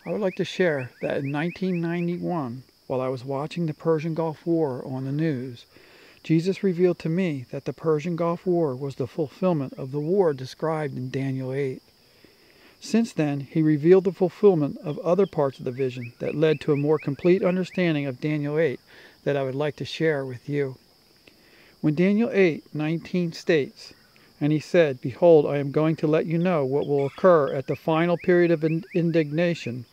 I would like to share that in 1991, while I was watching the Persian Gulf War on the news, Jesus revealed to me that the Persian Gulf War was the fulfillment of the war described in Daniel 8. Since then, he revealed the fulfillment of other parts of the vision that led to a more complete understanding of Daniel 8 that I would like to share with you. When Daniel 8:19 states, "And he said, Behold, I am going to let you know what will occur at the final period of indignation,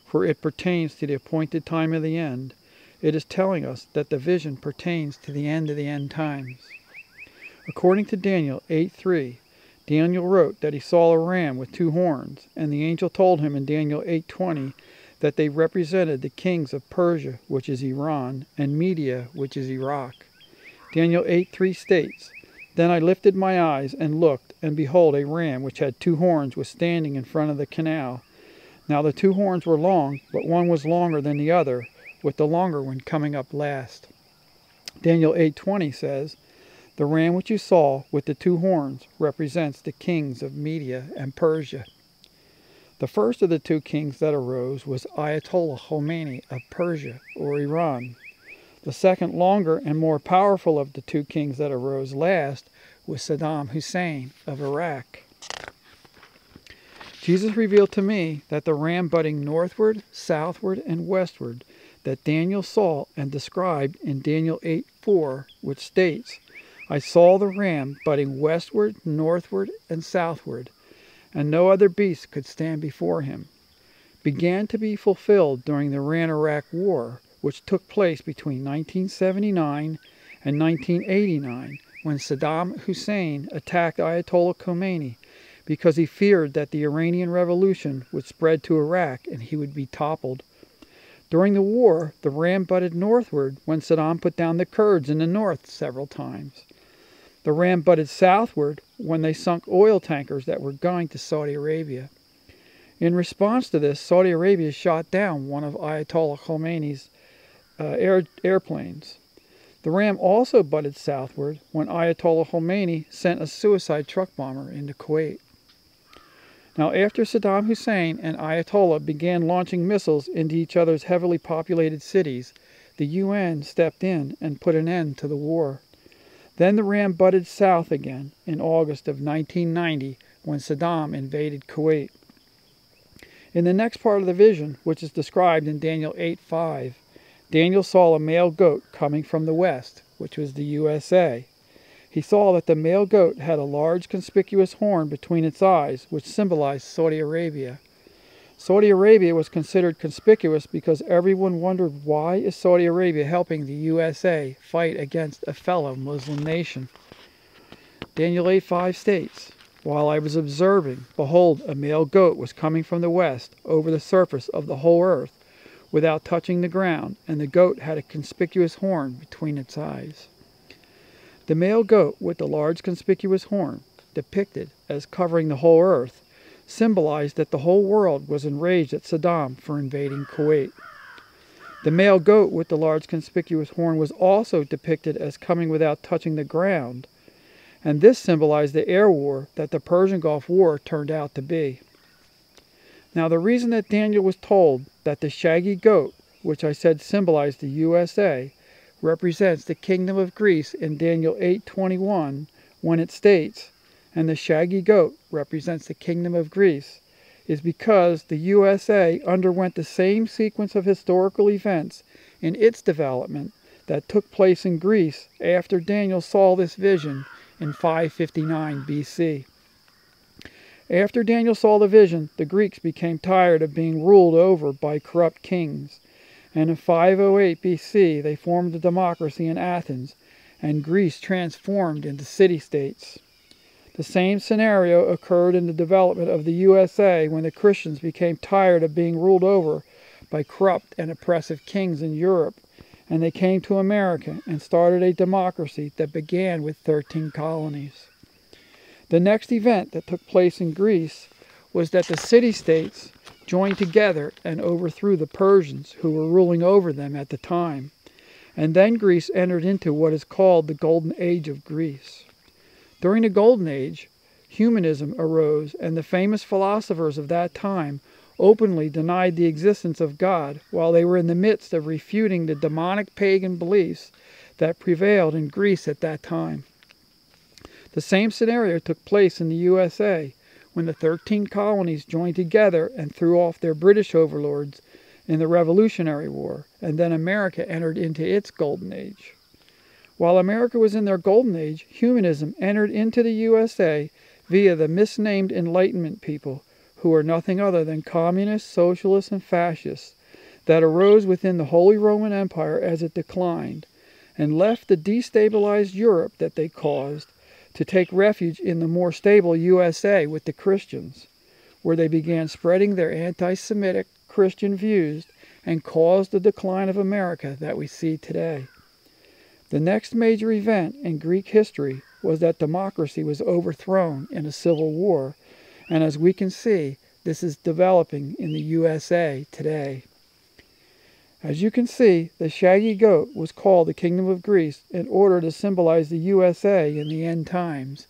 for it pertains to the appointed time of the end," it is telling us that the vision pertains to the end of the end times. According to Daniel 8:3, Daniel wrote that he saw a ram with two horns, and the angel told him in Daniel 8:20 that they represented the kings of Persia, which is Iran, and Media, which is Iraq. Daniel 8:3 states, "Then I lifted my eyes and looked, and behold, a ram which had two horns was standing in front of the canal. Now the two horns were long, but one was longer than the other, with the longer one coming up last." Daniel 8:20 says, "The ram which you saw with the two horns represents the kings of Media and Persia." The first of the two kings that arose was Ayatollah Khomeini of Persia, or Iran. The second, longer and more powerful of the two kings that arose last was Saddam Hussein of Iraq. Jesus revealed to me that the ram butting northward, southward, and westward that Daniel saw and described in Daniel 8:4, which states, "I saw the ram butting westward, northward, and southward, and no other beast could stand before him," began to be fulfilled during the Iran-Iraq War, which took place between 1979 and 1989, when Saddam Hussein attacked Ayatollah Khomeini because he feared that the Iranian Revolution would spread to Iraq and he would be toppled. During the war, the ram butted northward when Saddam put down the Kurds in the north several times. The ram butted southward when they sunk oil tankers that were going to Saudi Arabia. In response to this, Saudi Arabia shot down one of Ayatollah Khomeini's airplanes. The ram also butted southward when Ayatollah Khomeini sent a suicide truck bomber into Kuwait. Now, after Saddam Hussein and Ayatollah began launching missiles into each other's heavily populated cities, the UN stepped in and put an end to the war. Then the ram butted south again in August of 1990 when Saddam invaded Kuwait. In the next part of the vision, which is described in Daniel 8:5, Daniel saw a male goat coming from the west, which was the USA. He saw that the male goat had a large conspicuous horn between its eyes, which symbolized Saudi Arabia. Saudi Arabia was considered conspicuous because everyone wondered, why is Saudi Arabia helping the USA fight against a fellow Muslim nation? Daniel 8:5 states, "While I was observing, behold, a male goat was coming from the west over the surface of the whole earth, without touching the ground, and the goat had a conspicuous horn between its eyes." The male goat with the large conspicuous horn, depicted as covering the whole earth, symbolized that the whole world was enraged at Saddam for invading Kuwait. The male goat with the large conspicuous horn was also depicted as coming without touching the ground, and this symbolized the air war that the Persian Gulf War turned out to be. Now, the reason that Daniel was told that the shaggy goat, which I said symbolized the USA, represents the kingdom of Greece in Daniel 8:21, when it states, "And the shaggy goat represents the kingdom of Greece," is because the USA underwent the same sequence of historical events in its development that took place in Greece after Daniel saw this vision in 559 BC. After Daniel saw the vision, the Greeks became tired of being ruled over by corrupt kings, and in 508 BC they formed a democracy in Athens, and Greece transformed into city-states. The same scenario occurred in the development of the USA when the Christians became tired of being ruled over by corrupt and oppressive kings in Europe, and they came to America and started a democracy that began with 13 colonies. The next event that took place in Greece was that the city-states joined together and overthrew the Persians who were ruling over them at the time. And then Greece entered into what is called the Golden Age of Greece. During the Golden Age, humanism arose, and the famous philosophers of that time openly denied the existence of God while they were in the midst of refuting the demonic pagan beliefs that prevailed in Greece at that time. The same scenario took place in the USA when the 13 colonies joined together and threw off their British overlords in the Revolutionary War, and then America entered into its golden age. While America was in their golden age, humanism entered into the USA via the misnamed Enlightenment people, who are nothing other than communists, socialists, and fascists that arose within the Holy Roman Empire as it declined, and left the destabilized Europe that they caused to take refuge in the more stable USA with the Christians, where they began spreading their anti-Semitic Christian views and caused the decline of America that we see today. The next major event in Greek history was that democracy was overthrown in a civil war, and as we can see, this is developing in the USA today. As you can see, the shaggy goat was called the Kingdom of Greece in order to symbolize the USA in the end times,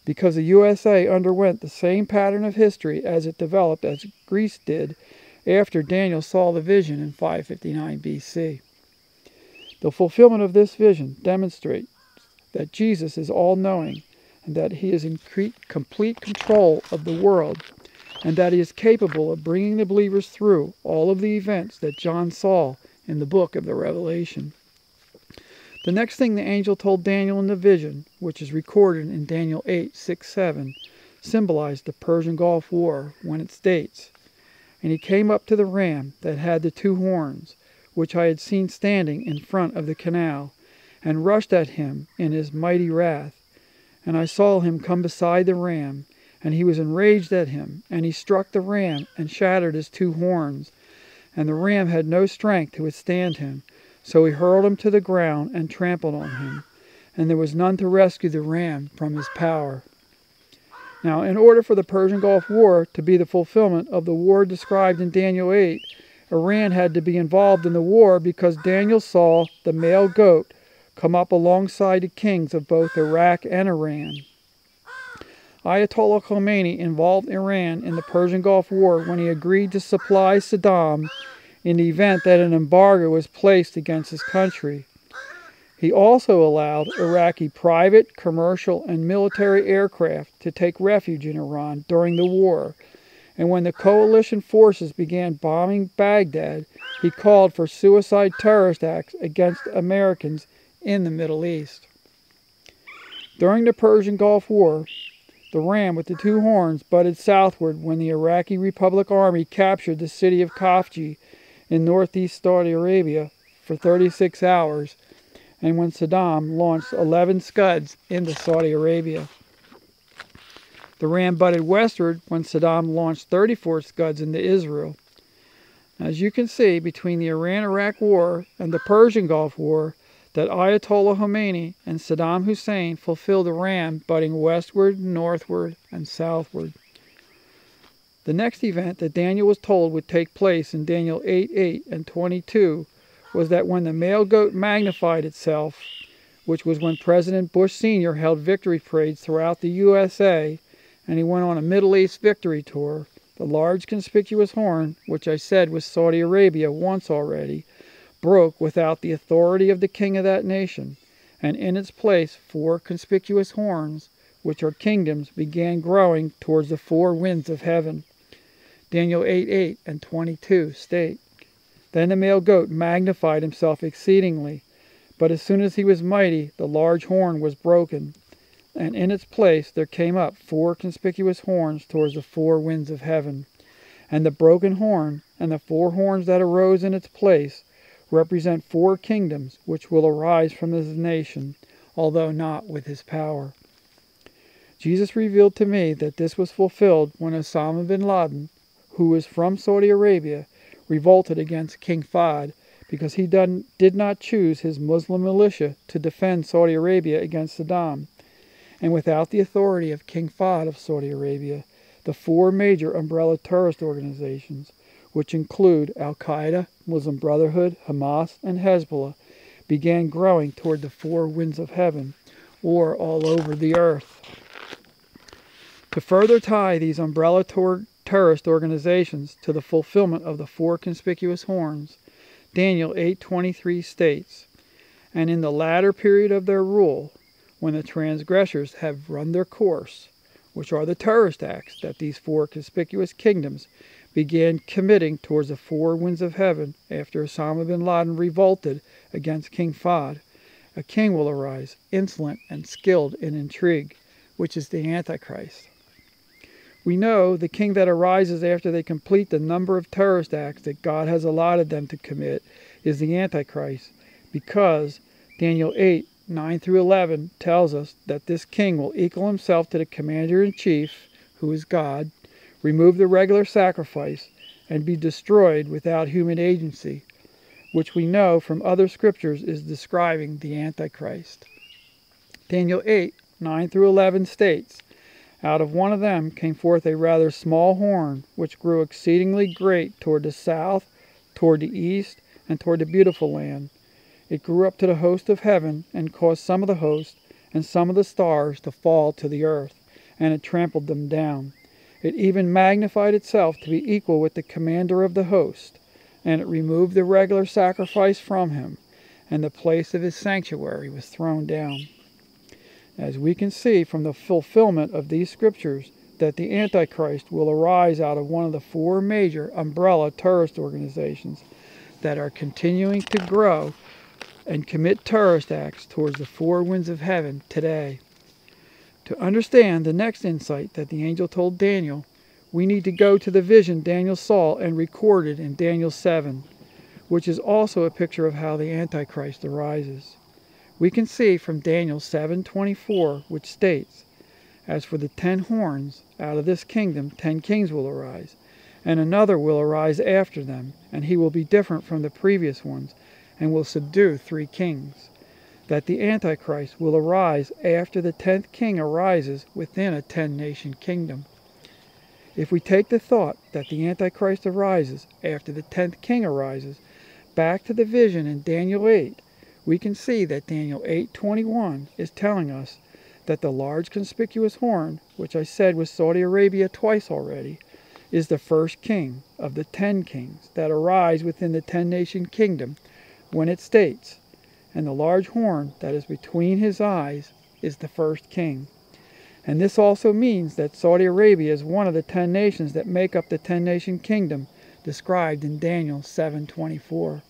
because the USA underwent the same pattern of history as it developed as Greece did after Daniel saw the vision in 559 BC. The fulfillment of this vision demonstrates that Jesus is all-knowing and that he is in complete control of the world, and that he is capable of bringing the believers through all of the events that John saw in the book of the Revelation. The next thing the angel told Daniel in the vision, which is recorded in Daniel 8:6-7, symbolized the Persian Gulf War when it states, "And he came up to the ram that had the 2 horns, which I had seen standing in front of the canal, and rushed at him in his mighty wrath. And I saw him come beside the ram, and he was enraged at him, and he struck the ram and shattered his 2 horns. And the ram had no strength to withstand him, so he hurled him to the ground and trampled on him, and there was none to rescue the ram from his power." Now, in order for the Persian Gulf War to be the fulfillment of the war described in Daniel 8, Iran had to be involved in the war because Daniel saw the male goat come up alongside the kings of both Iraq and Iran. Ayatollah Khomeini involved Iran in the Persian Gulf War when he agreed to supply Saddam in the event that an embargo was placed against his country. He also allowed Iraqi private, commercial, and military aircraft to take refuge in Iran during the war, and when the coalition forces began bombing Baghdad, he called for suicide terrorist acts against Americans in the Middle East. During the Persian Gulf War, the ram with the 2 horns butted southward when the Iraqi Republic Army captured the city of Khafji in northeast Saudi Arabia for 36 hours, and when Saddam launched 11 Scuds into Saudi Arabia. The ram butted westward when Saddam launched 34 Scuds into Israel. As you can see, between the Iran-Iraq War and the Persian Gulf War, that Ayatollah Khomeini and Saddam Hussein fulfilled the ram butting westward, northward, and southward. The next event that Daniel was told would take place in Daniel 8:8 and 22 was that when the male goat magnified itself, which was when President Bush Sr. held victory parades throughout the USA, and he went on a Middle East victory tour, the large conspicuous horn, which I said was Saudi Arabia once already, broke without the authority of the king of that nation, and in its place 4 conspicuous horns, which are kingdoms, began growing towards the 4 winds of heaven. Daniel 8:8 and 22 state, "Then the male goat magnified himself exceedingly, but as soon as he was mighty, the large horn was broken, and in its place there came up 4 conspicuous horns towards the 4 winds of heaven. And the broken horn and the 4 horns that arose in its place represent 4 kingdoms which will arise from his nation, although not with his power." Jesus revealed to me that this was fulfilled when Osama bin Laden, who was from Saudi Arabia, revolted against King Fahd because he did not choose his Muslim militia to defend Saudi Arabia against Saddam. And without the authority of King Fahd of Saudi Arabia, the 4 major umbrella terrorist organizations, which include al-Qaeda, Muslim Brotherhood, Hamas, and Hezbollah, began growing toward the 4 winds of heaven, or all over the earth. To further tie these umbrella terrorist organizations to the fulfillment of the four conspicuous horns. Daniel 8:23 states, "And in the latter period of their rule, when the transgressors have run their course," which are the terrorist acts that these four conspicuous kingdoms began committing towards the four winds of heaven after Osama bin Laden revolted against King Fahd, "a king will arise, insolent and skilled in intrigue," which is the Antichrist. We know the king that arises after they complete the number of terrorist acts that God has allotted them to commit is the Antichrist, because Daniel 8:9-11 tells us that this king will equal himself to the commander-in-chief, who is God, remove the regular sacrifice, and be destroyed without human agency, which we know from other scriptures is describing the Antichrist. Daniel 8:9-11 states, "Out of one of them came forth a rather small horn, which grew exceedingly great toward the south, toward the east, and toward the beautiful land. It grew up to the host of heaven, and caused some of the host, and some of the stars to fall to the earth, and it trampled them down. It even magnified itself to be equal with the commander of the host, and it removed the regular sacrifice from him, and the place of his sanctuary was thrown down." As we can see from the fulfillment of these scriptures, that the Antichrist will arise out of one of the four major umbrella terrorist organizations that are continuing to grow and commit terrorist acts towards the four winds of heaven today. To understand the next insight that the angel told Daniel, we need to go to the vision Daniel saw and recorded in Daniel 7, which is also a picture of how the Antichrist arises. We can see from Daniel 7:24, which states, "As for the 10 horns, out of this kingdom 10 kings will arise, and another will arise after them, and he will be different from the previous ones, and will subdue 3 kings." That the Antichrist will arise after the 10th king arises within a 10-nation kingdom. If we take the thought that the Antichrist arises after the 10th king arises back to the vision in Daniel 8, we can see that Daniel 8:21 is telling us that the large conspicuous horn, which I said was Saudi Arabia twice already, is the first king of the 10 kings that arise within the 10-nation kingdom, when it states, "And the large horn that is between his eyes is the first king." And this also means that Saudi Arabia is one of the 10 nations that make up the 10-nation kingdom described in Daniel 7:24.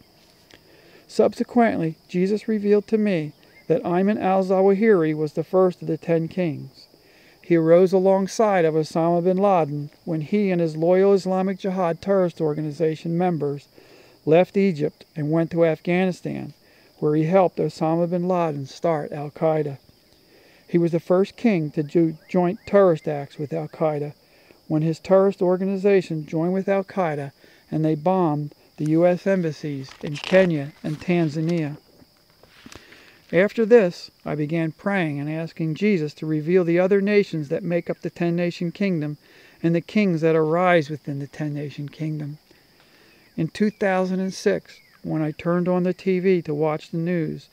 Subsequently, Jesus revealed to me that Ayman al-Zawahiri was the first of the 10 kings. He arose alongside of Osama bin Laden when he and his loyal Islamic Jihad terrorist organization members left Egypt and went to Afghanistan, where he helped Osama bin Laden start al-Qaeda. He was the first king to do joint terrorist acts with al-Qaeda when his terrorist organization joined with al-Qaeda and they bombed the U.S. embassies in Kenya and Tanzania. After this, I began praying and asking Jesus to reveal the other nations that make up the 10-nation kingdom and the kings that arise within the 10-nation kingdom. In 2006, when I turned on the TV to watch the news,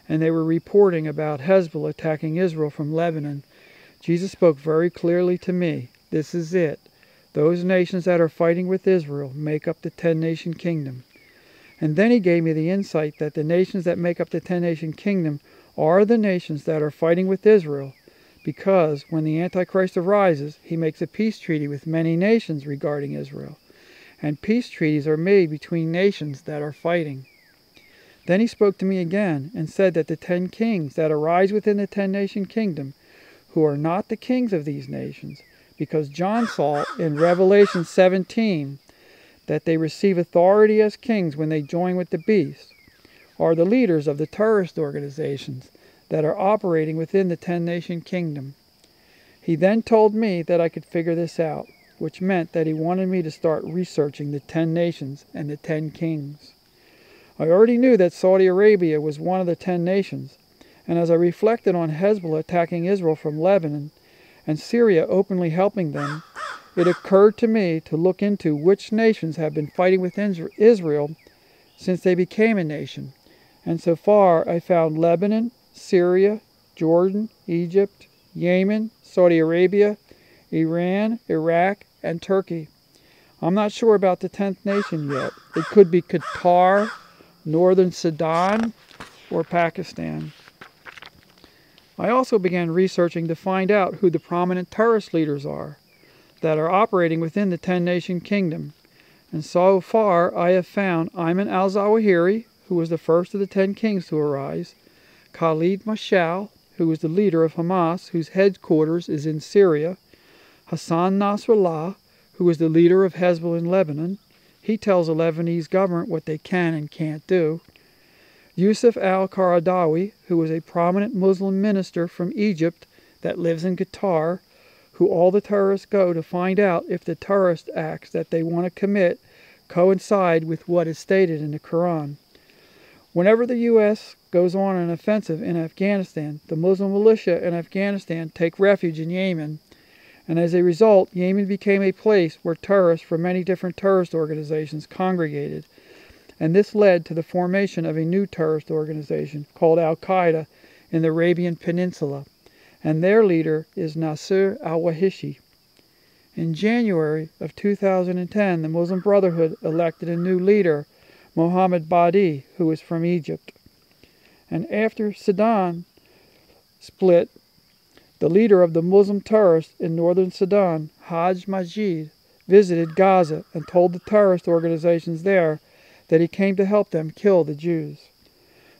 and they were reporting about Hezbollah attacking Israel from Lebanon, Jesus spoke very clearly to me, "This is it. Those nations that are fighting with Israel make up the 10-nation kingdom." And then he gave me the insight that the nations that make up the 10-nation kingdom are the nations that are fighting with Israel, because when the Antichrist arises, he makes a peace treaty with many nations regarding Israel. And peace treaties are made between nations that are fighting. Then he spoke to me again and said that the 10 kings that arise within the 10-nation kingdom, who are not the kings of these nations, because John saw in Revelation 17 that they receive authority as kings when they join with the beast, are the leaders of the terrorist organizations that are operating within the 10-nation kingdom. He then told me that I could figure this out, which meant that he wanted me to start researching the 10 nations and the 10 kings. I already knew that Saudi Arabia was one of the 10 nations, and as I reflected on Hezbollah attacking Israel from Lebanon, and Syria openly helping them, it occurred to me to look into which nations have been fighting with Israel since they became a nation. And so far, I found Lebanon, Syria, Jordan, Egypt, Yemen, Saudi Arabia, Iran, Iraq, and Turkey. I'm not sure about the 10th nation yet. It could be Qatar, Northern Sudan, or Pakistan. I also began researching to find out who the prominent terrorist leaders are that are operating within the 10-nation kingdom. And so far, I have found Ayman al-Zawahiri, who was the first of the 10 kings to arise, Khalid Mashal, who is the leader of Hamas, whose headquarters is in Syria, Hassan Nasrallah, who is the leader of Hezbollah in Lebanon. He tells the Lebanese government what they can and can't do. Yusuf al-Qaradawi, who is a prominent Muslim minister from Egypt that lives in Qatar, who all the terrorists go to find out if the terrorist acts that they want to commit coincide with what is stated in the Quran. Whenever the U.S. goes on an offensive in Afghanistan, the Muslim militia in Afghanistan take refuge in Yemen, and as a result, Yemen became a place where terrorists from many different terrorist organizations congregated, and this led to the formation of a new terrorist organization called al-Qaeda in the Arabian Peninsula, and their leader is Nasser al-Wahishi. In January of 2010, the Muslim Brotherhood elected a new leader, Mohammed Badi, who is from Egypt. And after Sudan split, the leader of the Muslim terrorists in northern Sudan, Haj Majid, visited Gaza and told the terrorist organizations there that he came to help them kill the Jews.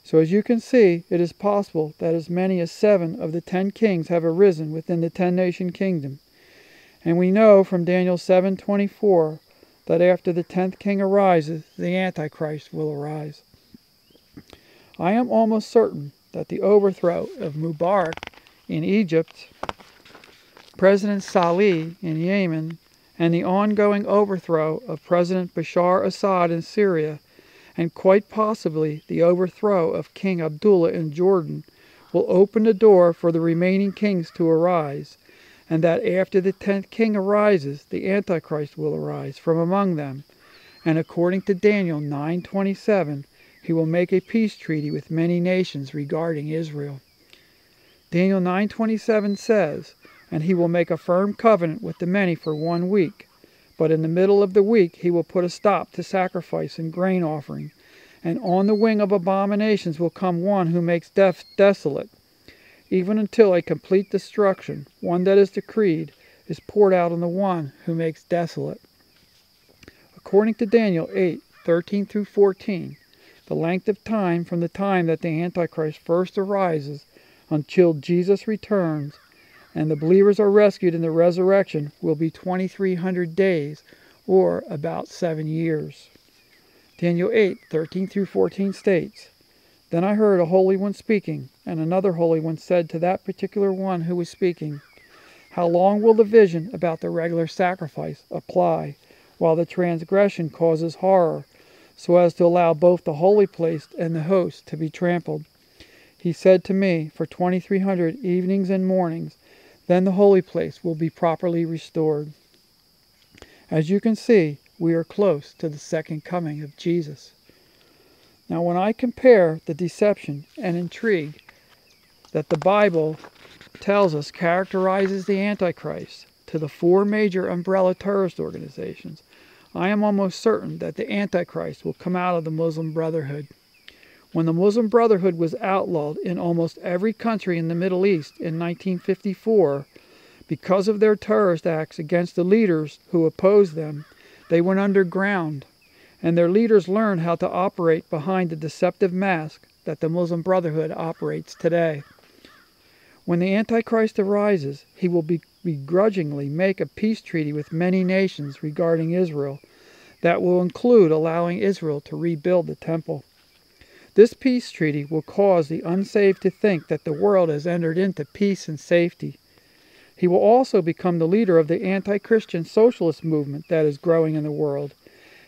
So as you can see, it is possible that as many as 7 of the 10 kings have arisen within the 10-nation kingdom. And we know from Daniel 7:24 that after the 10th king arises, the Antichrist will arise. I am almost certain that the overthrow of Mubarak in Egypt, President Salih in Yemen, and the ongoing overthrow of President Bashar Assad in Syria, and quite possibly the overthrow of King Abdullah in Jordan, will open the door for the remaining kings to arise, and that after the 10th king arises, the Antichrist will arise from among them, and according to Daniel 9:27, he will make a peace treaty with many nations regarding Israel. Daniel 9:27 says, "And he will make a firm covenant with the many for 1 week. But in the middle of the week he will put a stop to sacrifice and grain offering. And on the wing of abominations will come one who makes death desolate, even until a complete destruction, one that is decreed, is poured out on the one who makes desolate." According to Daniel 8:13 through 14, the length of time from the time that the Antichrist first arises until Jesus returns and the believers are rescued in the resurrection will be 2,300 days, or about 7 years. Daniel 8:13 through 14 states, "Then I heard a holy one speaking, and another holy one said to that particular one who was speaking, 'How long will the vision about the regular sacrifice apply, while the transgression causes horror, so as to allow both the holy place and the host to be trampled?' He said to me, 'For 2,300 evenings and mornings, then the holy place will be properly restored.'" As you can see, we are close to the second coming of Jesus. Now, when I compare the deception and intrigue that the Bible tells us characterizes the Antichrist to the 4 major umbrella terrorist organizations, I am almost certain that the Antichrist will come out of the Muslim Brotherhood. When the Muslim Brotherhood was outlawed in almost every country in the Middle East in 1954, because of their terrorist acts against the leaders who opposed them, they went underground, and their leaders learned how to operate behind the deceptive mask that the Muslim Brotherhood operates today. When the Antichrist arises, he will begrudgingly make a peace treaty with many nations regarding Israel that will include allowing Israel to rebuild the temple. This peace treaty will cause the unsaved to think that the world has entered into peace and safety. He will also become the leader of the anti-Christian socialist movement that is growing in the world.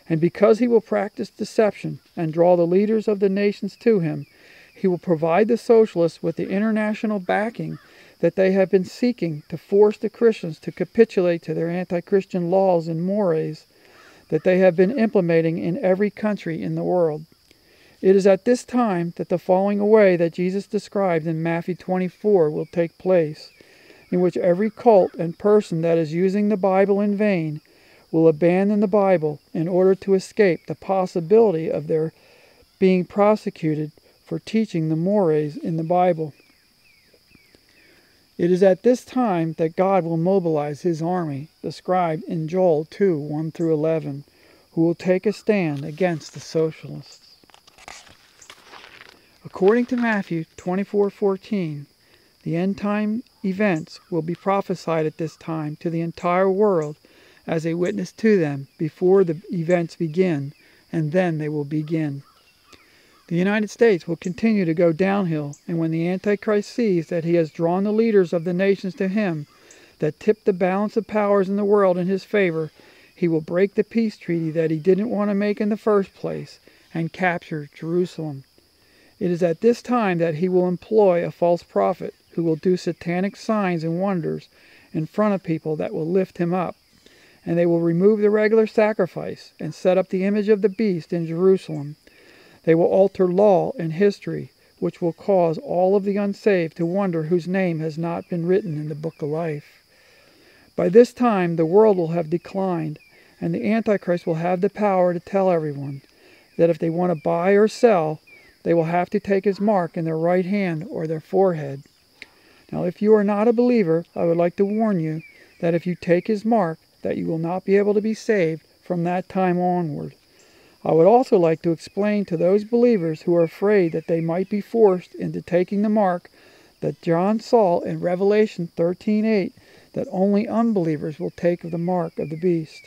And because he will practice deception and draw the leaders of the nations to him, he will provide the socialists with the international backing that they have been seeking to force the Christians to capitulate to their anti-Christian laws and mores that they have been implementing in every country in the world. It is at this time that the falling away that Jesus described in Matthew 24 will take place, in which every cult and person that is using the Bible in vain will abandon the Bible in order to escape the possibility of their being prosecuted for teaching the mores in the Bible. It is at this time that God will mobilize his army, described in Joel 2, 1-11, who will take a stand against the socialists. According to Matthew 24:14, the end-time events will be prophesied at this time to the entire world as a witness to them before the events begin, and then they will begin. The United States will continue to go downhill, and when the Antichrist sees that he has drawn the leaders of the nations to him, that tip the balance of powers in the world in his favor, he will break the peace treaty that he didn't want to make in the first place, and capture Jerusalem. It is at this time that he will employ a false prophet who will do satanic signs and wonders in front of people that will lift him up, and they will remove the regular sacrifice and set up the image of the beast in Jerusalem. They will alter law and history, which will cause all of the unsaved to wonder whose name has not been written in the book of life. By this time, the world will have declined, and the Antichrist will have the power to tell everyone that if they want to buy or sell, they will have to take his mark in their right hand or their forehead. Now, if you are not a believer, I would like to warn you that if you take his mark, that you will not be able to be saved from that time onward. I would also like to explain to those believers who are afraid that they might be forced into taking the mark that John saw in Revelation 13:8, that only unbelievers will take the mark of the beast.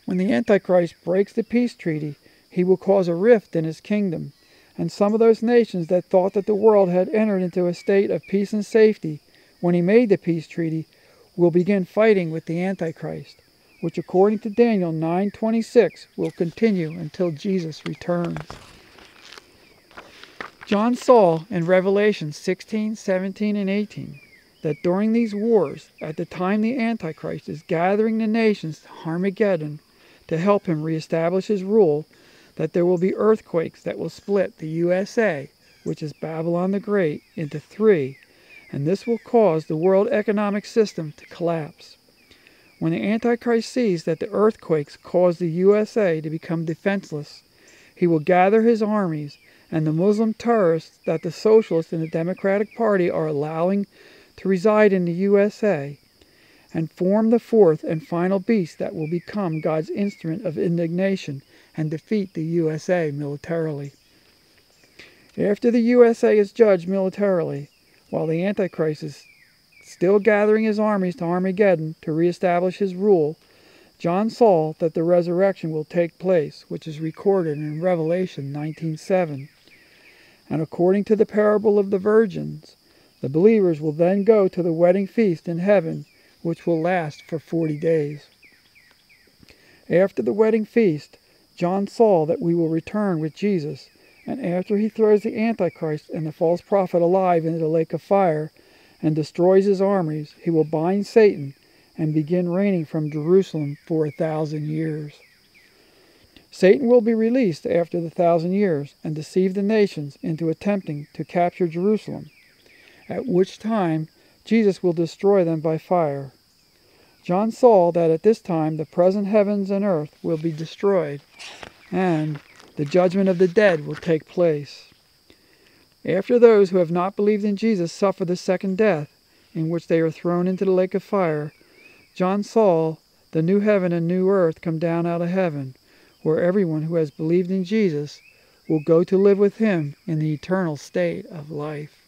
When the Antichrist breaks the peace treaty, he will cause a rift in his kingdom, and some of those nations that thought that the world had entered into a state of peace and safety when he made the peace treaty will begin fighting with the Antichrist, which according to Daniel 9:26 will continue until Jesus returns. John saw in Revelation 16, 17, and 18 that during these wars, at the time the Antichrist is gathering the nations to Armageddon to help him reestablish his rule, that there will be earthquakes that will split the USA, which is Babylon the Great, into three, and this will cause the world economic system to collapse. When the Antichrist sees that the earthquakes cause the USA to become defenseless, he will gather his armies and the Muslim terrorists that the Socialists and the Democratic Party are allowing to reside in the USA, and form the fourth and final beast that will become God's instrument of indignation and defeat the USA militarily. After the USA is judged militarily, while the Antichrist is still gathering his armies to Armageddon to reestablish his rule, John saw that the resurrection will take place, which is recorded in Revelation 19:7. And according to the parable of the virgins, the believers will then go to the wedding feast in heaven, which will last for 40 days. After the wedding feast, John saw that we will return with Jesus, and after he throws the Antichrist and the false prophet alive into the lake of fire and destroys his armies, he will bind Satan and begin reigning from Jerusalem for 1,000 years. Satan will be released after the 1,000 years and deceive the nations into attempting to capture Jerusalem, at which time Jesus will destroy them by fire. John saw that at this time the present heavens and earth will be destroyed, and the judgment of the dead will take place. After those who have not believed in Jesus suffer the second death, in which they are thrown into the lake of fire, John saw the new heaven and new earth come down out of heaven, where everyone who has believed in Jesus will go to live with him in the eternal state of life.